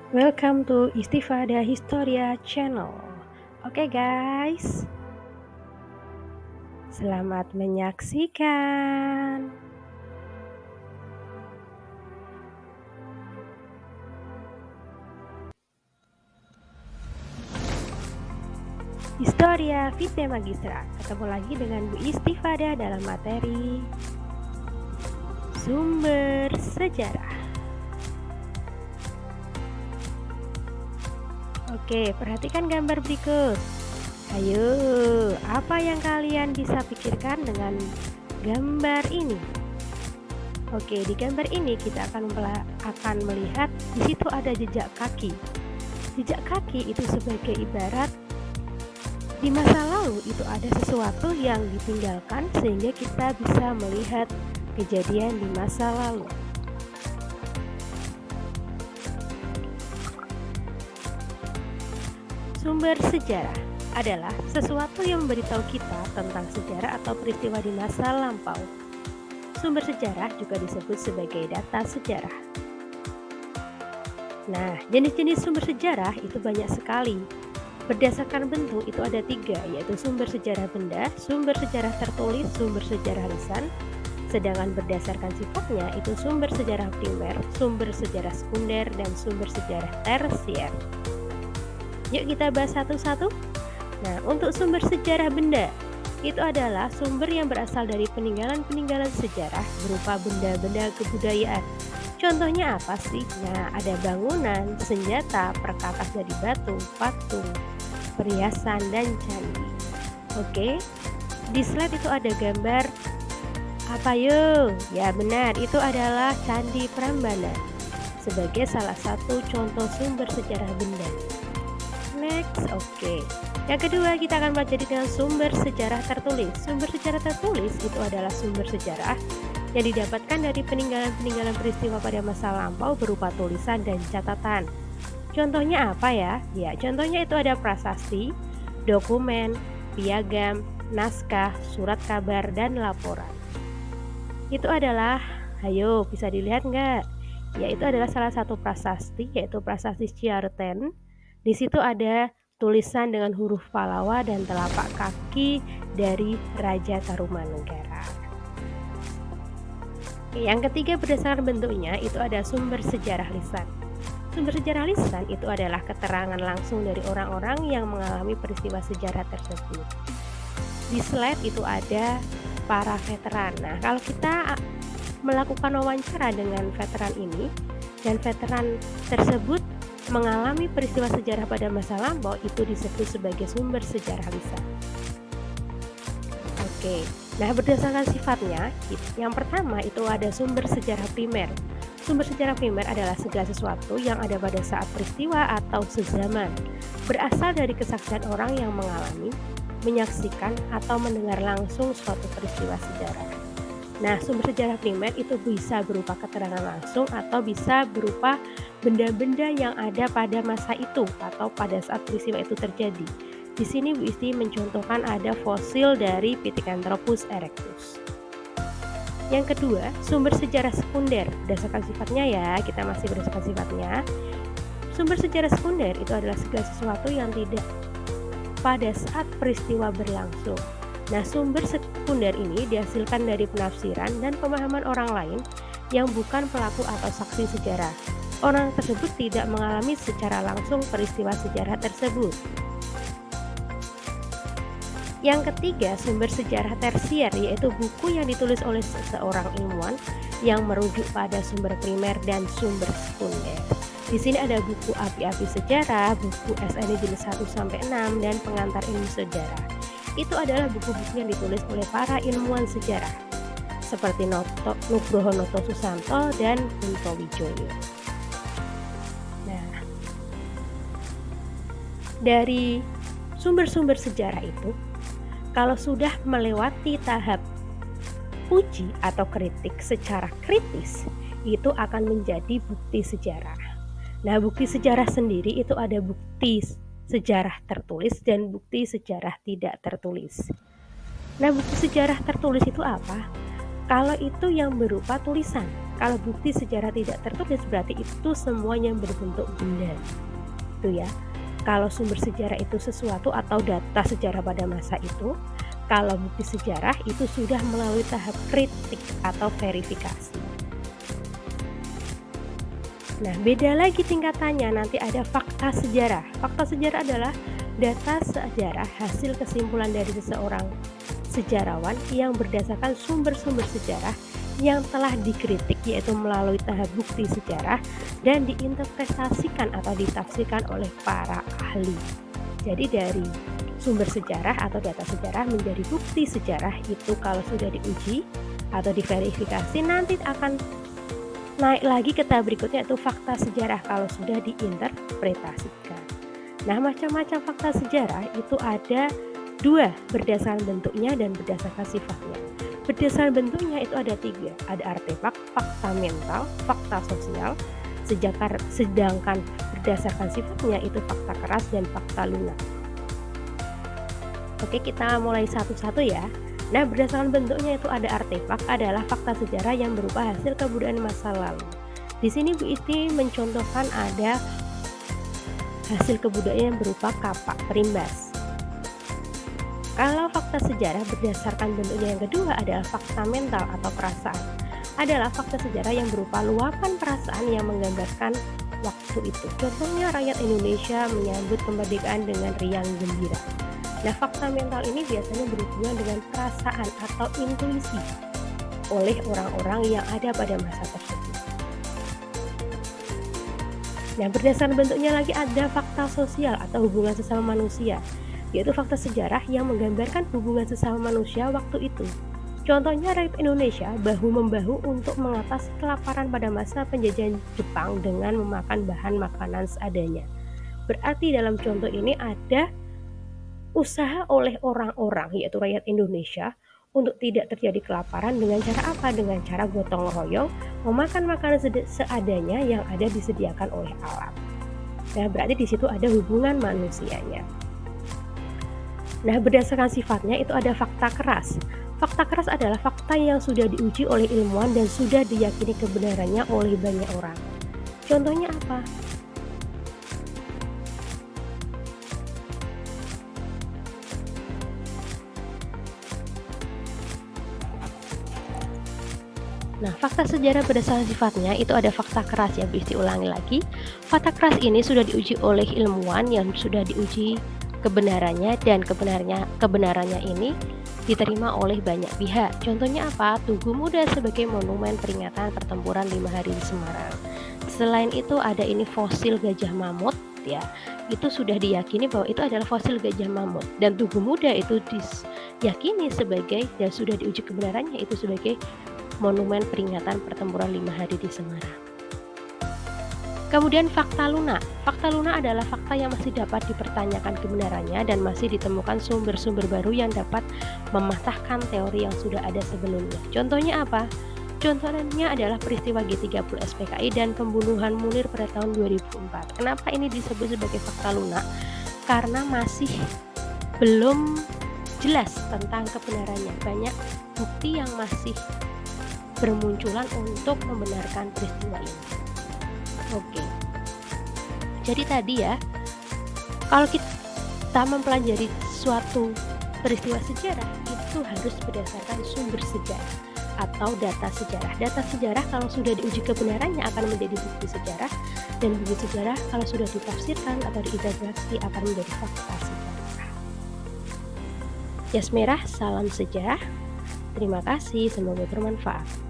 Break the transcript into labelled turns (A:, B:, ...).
A: Welcome to Istifada Historia Channel. Oke guys, selamat menyaksikan. Historia Vitae Magistra. Ketemu lagi dengan Bu Istifada dalam materi sumber sejarah. Oke, perhatikan gambar berikut. Ayo, apa yang kalian bisa pikirkan dengan gambar ini? Oke, di gambar ini kita akan melihat di situ ada jejak kaki. Jejak kaki itu sebagai ibarat di masa lalu itu ada sesuatu yang ditinggalkan sehingga kita bisa melihat kejadian di masa lalu. Sumber sejarah adalah sesuatu yang memberitahu kita tentang sejarah atau peristiwa di masa lampau. Sumber sejarah juga disebut sebagai data sejarah. Nah, jenis-jenis sumber sejarah itu banyak sekali. Berdasarkan bentuk itu ada 3, yaitu sumber sejarah benda, sumber sejarah tertulis, sumber sejarah lisan. Sedangkan berdasarkan sifatnya itu sumber sejarah primer, sumber sejarah sekunder, dan sumber sejarah tersier. Yuk kita bahas satu-satu. Nah, untuk sumber sejarah benda, itu adalah sumber yang berasal dari peninggalan-peninggalan sejarah berupa benda-benda kebudayaan. Contohnya apa sih? Nah, ada bangunan, senjata, perkakas dari batu, patung, perhiasan, dan candi. Oke, di slide itu ada gambar apa yuk? Ya benar, itu adalah Candi Prambanan sebagai salah satu contoh sumber sejarah benda. Next, oke. Yang kedua kita akan pelajari dengan sumber sejarah tertulis. Sumber sejarah tertulis itu adalah sumber sejarah yang didapatkan dari peninggalan-peninggalan peristiwa pada masa lampau berupa tulisan dan catatan. Contohnya apa ya? Ya, contohnya itu ada prasasti, dokumen, piagam, naskah, surat kabar, dan laporan. Itu adalah, ayo bisa dilihat nggak? Ya, itu adalah salah satu prasasti, yaitu prasasti Ciarten. Di situ ada tulisan dengan huruf Pallawa dan telapak kaki dari Raja Tarumanegara. Yang ketiga berdasarkan bentuknya itu ada sumber sejarah lisan. Sumber sejarah lisan itu adalah keterangan langsung dari orang-orang yang mengalami peristiwa sejarah tersebut. Di slide itu ada para veteran. Nah, kalau kita melakukan wawancara dengan veteran ini dan veteran tersebut mengalami peristiwa sejarah pada masa lampau, itu disebut sebagai sumber sejarah lisan. Oke, nah berdasarkan sifatnya, yang pertama itu ada sumber sejarah primer. Sumber sejarah primer adalah segala sesuatu yang ada pada saat peristiwa atau sezaman, berasal dari kesaksian orang yang mengalami, menyaksikan, atau mendengar langsung suatu peristiwa sejarah. Nah, sumber sejarah primer itu bisa berupa keterangan langsung atau bisa berupa benda-benda yang ada pada masa itu atau pada saat peristiwa itu terjadi. Di sini Bu Isti mencontohkan ada fosil dari Pithecanthropus erectus. Yang kedua, sumber sejarah sekunder. Berdasarkan sifatnya ya, kita masih berdasarkan sifatnya. Sumber sejarah sekunder itu adalah segala sesuatu yang tidak pada saat peristiwa berlangsung. Nah, sumber sekunder ini dihasilkan dari penafsiran dan pemahaman orang lain yang bukan pelaku atau saksi sejarah. Orang tersebut tidak mengalami secara langsung peristiwa sejarah tersebut. Yang ketiga, sumber sejarah tersier, yaitu buku yang ditulis oleh seseorang ilmuwan yang merujuk pada sumber primer dan sumber sekunder. Di sini ada buku api-api sejarah, buku SNI jilid 1-6, dan pengantar ilmu sejarah. Itu adalah buku-buku yang ditulis oleh para ilmuwan sejarah seperti Nugroho Noto Susanto dan Kunto Wijoyo. Nah, dari sumber-sumber sejarah itu, kalau sudah melewati tahap uji atau kritik secara kritis, itu akan menjadi bukti sejarah. Nah, bukti sejarah sendiri itu ada bukti sejarah tertulis dan bukti sejarah tidak tertulis. Nah, bukti sejarah tertulis itu apa? Kalau itu yang berupa tulisan. Kalau bukti sejarah tidak tertulis berarti itu semuanya berbentuk benda. Itu ya. Kalau sumber sejarah itu sesuatu atau data sejarah pada masa itu, kalau bukti sejarah itu sudah melalui tahap kritik atau verifikasi. Nah, beda lagi tingkatannya, nanti ada fakta sejarah. Fakta sejarah adalah data sejarah hasil kesimpulan dari seseorang sejarawan yang berdasarkan sumber-sumber sejarah yang telah dikritik, yaitu melalui tahap bukti sejarah dan diinterpretasikan atau ditafsirkan oleh para ahli. Jadi dari sumber sejarah atau data sejarah menjadi bukti sejarah itu kalau sudah diuji atau diverifikasi, nanti akan naik lagi ke tahap berikutnya, yaitu fakta sejarah kalau sudah diinterpretasikan. Nah, macam-macam fakta sejarah itu ada dua, berdasarkan bentuknya dan berdasarkan sifatnya. Berdasarkan bentuknya itu ada tiga, ada artefak, fakta mental, fakta sosial, sedangkan berdasarkan sifatnya itu fakta keras dan fakta lunak. Oke, kita mulai satu-satu ya. Nah, berdasarkan bentuknya itu ada artefak, adalah fakta sejarah yang berupa hasil kebudayaan masa lalu. Di sini Bu Isti mencontohkan ada hasil kebudayaan yang berupa kapak perimbas. Kalau fakta sejarah berdasarkan bentuknya yang kedua adalah fakta mental atau perasaan. Adalah fakta sejarah yang berupa luapan perasaan yang menggambarkan waktu itu. Contohnya rakyat Indonesia menyambut kemerdekaan dengan riang gembira. Nah, fakta mental ini biasanya berhubungan dengan perasaan atau intuisi oleh orang-orang yang ada pada masa tersebut. Nah, berdasarkan bentuknya lagi ada fakta sosial atau hubungan sesama manusia, yaitu fakta sejarah yang menggambarkan hubungan sesama manusia waktu itu. Contohnya rakyat Indonesia bahu-membahu untuk mengatasi kelaparan pada masa penjajahan Jepang dengan memakan bahan makanan seadanya. Berarti dalam contoh ini ada usaha oleh orang-orang, yaitu rakyat Indonesia, untuk tidak terjadi kelaparan dengan cara apa? Dengan cara gotong royong memakan makanan seadanya yang ada disediakan oleh alam. Nah, berarti di situ ada hubungan manusianya. Nah, berdasarkan sifatnya itu ada fakta keras. Fakta keras adalah fakta yang sudah diuji oleh ilmuwan dan sudah diyakini kebenarannya oleh banyak orang. Contohnya apa? Nah, fakta sejarah berdasarkan sifatnya itu ada fakta keras ya, bisa diulangi lagi. Fakta keras ini sudah diuji oleh ilmuwan yang sudah diuji kebenarannya dan kebenarannya ini diterima oleh banyak pihak. Contohnya apa? Tugu Muda sebagai monumen peringatan pertempuran 5 hari di Semarang. Selain itu ada ini fosil gajah mamut ya. Itu sudah diyakini bahwa itu adalah fosil gajah mamut, dan Tugu Muda itu diyakini sebagai dan sudah diuji kebenarannya itu sebagai monumen peringatan pertempuran 5 hari di Semarang. Kemudian fakta lunak. Fakta lunak adalah fakta yang masih dapat dipertanyakan kebenarannya dan masih ditemukan sumber-sumber baru yang dapat mematahkan teori yang sudah ada sebelumnya. Contohnya apa? Contohnya adalah peristiwa G30 SPKI dan pembunuhan Munir pada tahun 2004. Kenapa ini disebut sebagai fakta lunak? Karena masih belum jelas tentang kebenarannya. Banyak bukti yang masih bermunculan untuk membenarkan peristiwa ini. Oke. Jadi tadi ya, kalau kita mempelajari suatu peristiwa sejarah itu harus berdasarkan sumber sejarah atau data sejarah. Data sejarah kalau sudah diuji kebenarannya akan menjadi bukti sejarah, dan bukti sejarah kalau sudah ditafsirkan atau diintegrasi akan menjadi fakta sejarah. Jas merah, salam sejarah. Terima kasih, semoga bermanfaat.